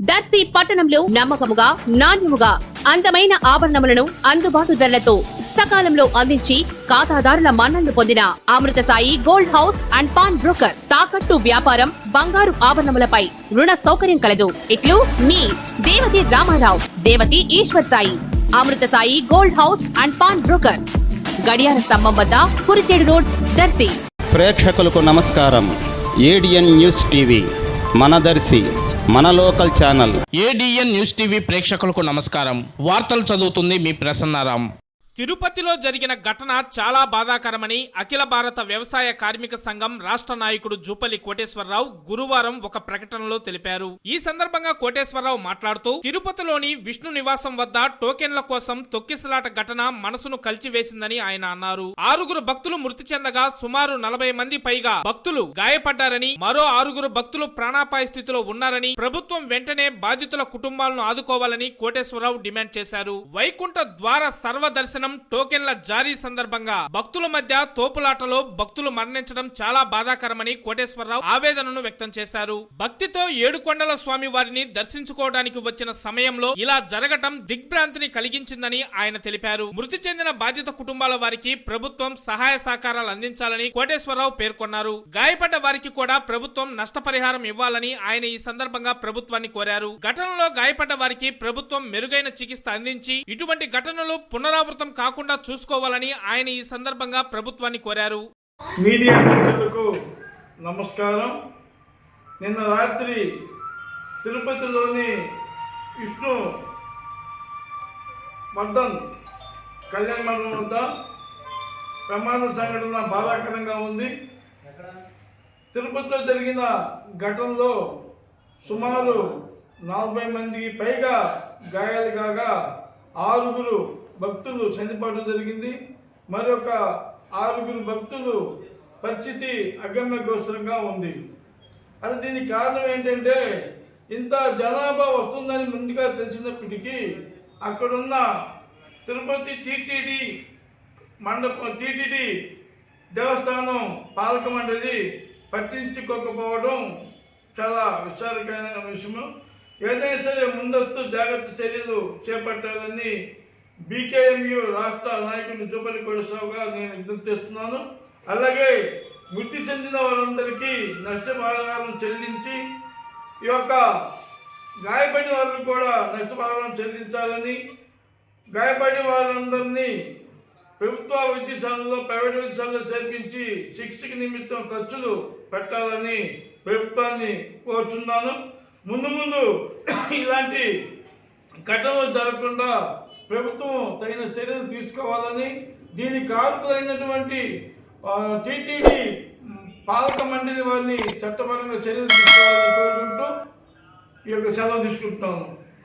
దర్శి పట్టణంలో నమ్మకముగా నాణ్యముగా అందమైన ఆభరణములను అందుబాటు ధరలతో సకాలంలో అందించి ఖాతాదారుల మన్ననలు పొందిన Amrutha Sai gold house and pawn broker. తాకట్టు వ్యాపారం, బంగారు ఆభరణములపై రుణ సౌకర్యం కలదు. ఇట్లు మీ Devathi Ramarao, Devathi Eshwar Sai. Amrutha Sai gold house and pawn brokers, గడియార స్తంభం వద్ద కురిచేడు రోడ్, దర్శి. ప్రేక్షకులకు నమస్కారం. ఏడిఎన్ న్యూస్ టీవీ మన దర్శి, మన local channel. ADN news TV ప్రేక్షకులకు నమస్కారం. వార్తలు చదువుతుంది మీ ప్రసన్నారాం. తిరుపతిలో జరిగిన ఘటన చాలా బాధాకరమని అఖిల భారత వ్యవసాయ కార్మిక సంఘం రాష్ట్ర నాయకుడు జూపల్లి కోటేశ్వరరావు గురువారం ఒక ప్రకటనలో తెలిపారు. ఈ సందర్భంగా కోటేశ్వరరావు మాట్లాడుతూ, తిరుపతిలోని విష్ణు నివాసం వద్ద టోకెన్ల కోసం తొక్కిసలాట ఘటన మనసును కలిచివేసిందని ఆయన అన్నారు. 6 భక్తులు మృతి చెందగా సుమారు 40 మంది పైగా భక్తులు గాయపడ్డారని, మరో 6 భక్తులు ప్రాణాపాయ స్థితిలో ఉన్నారని, ప్రభుత్వం వెంటనే బాధితుల కుటుంబాలను ఆదుకోవాలని కోటేశ్వరరావు డిమాండ్ చేశారు. వైకుంఠ ద్వార సర్వదర్శనం టోకెన్ల జారీ సందర్భంగా భక్తుల మధ్య తోపులాటలో భక్తులు మరణించడం చాలా బాధాకరమని కోటేశ్వరరావు ఆవేదనను వ్యక్తం చేశారు. భక్తితో ఏడుకొండల స్వామి వారిని దర్శించుకోవడానికి వచ్చిన సమయంలో ఇలా జరగటం దిగ్భ్రాంతిని కలిగించిందని ఆయన తెలిపారు. మృతి చెందిన బాధిత కుటుంబాల వారికి ప్రభుత్వం సహాయ సహకారాలు అందించాలని కోటేశ్వరరావు పేర్కొన్నారు. గాయపడ్డ వారికి కూడా ప్రభుత్వం నష్టపరిహారం ఇవ్వాలని ఆయన ఈ సందర్భంగా ప్రభుత్వాన్ని కోరారు. ఘటనలో గాయపడ్డ వారికి ప్రభుత్వం మెరుగైన చికిత్స అందించి ఇటువంటి ఘటనలు పునరావృతం కాకుండా చూసుకోవాలని ఆయన ఈ సందర్భంగా ప్రభుత్వాన్ని కోరారు. మీడియా మిత్రులకు నమస్కారం. నిన్న రాత్రి తిరుపతిలోని విష్ణు వర్ధన్ కళ్యాణ మండపం వద్ద ప్రమాద సంఘటన బాధాకరంగా ఉంది. తిరుపతిలో జరిగిన ఘటనలో సుమారు 40 మందికి పైగా గాయాలు కాగా 6 భక్తులు చనిపోవడం జరిగింది. మరొక 6 భక్తులు పరిస్థితి అగమ్యగోచరంగా ఉంది. అది దీనికి కారణం ఏంటంటే, ఇంత జనాభా వస్తుందని ముందుగా తెలిసినప్పటికీ అక్కడున్న తిరుపతి టీటీడీ దేవస్థానం పాలక మండలి పట్టించుకోకపోవడం చాలా విచారకరమైన విషయం. ఏదైనా సరే ముందస్తు జాగ్రత్త చర్యలు చేపట్టాలని బీకేఎంయు రాష్ట్ర నాయకుడు జూపల్లి కోటేశ్వరరావుగా నేను విజ్ఞప్తి చేస్తున్నాను. అలాగే మృతి చెందిన వారందరికీ నష్టపరిహారం చెల్లించి, ఈ యొక్క గాయపడిన వారికి కూడా నష్టపరిహారం చెల్లించాలని, గాయపడిన వారందరినీ ప్రభుత్వ వైద్యశాలలో ప్రైవేట్ వైద్యశాలలో చేర్పించి చికిత్సకి నిమిత్తం ఖర్చులు పెట్టాలని ప్రభుత్వాన్ని కోరుచున్నాను. ముందు ఇలాంటి ఘటనలు జరగకుండా ప్రభుత్వం తగిన చర్యలు తీసుకోవాలని, దీనికి కారకులైనటువంటి టీటీడీ పాలక మండలి వారిని చట్టపరంగా చర్యలు తీసుకోవాలని కోరుకుంటూ ఈ యొక్క సెలవు తీసుకుంటున్నాను.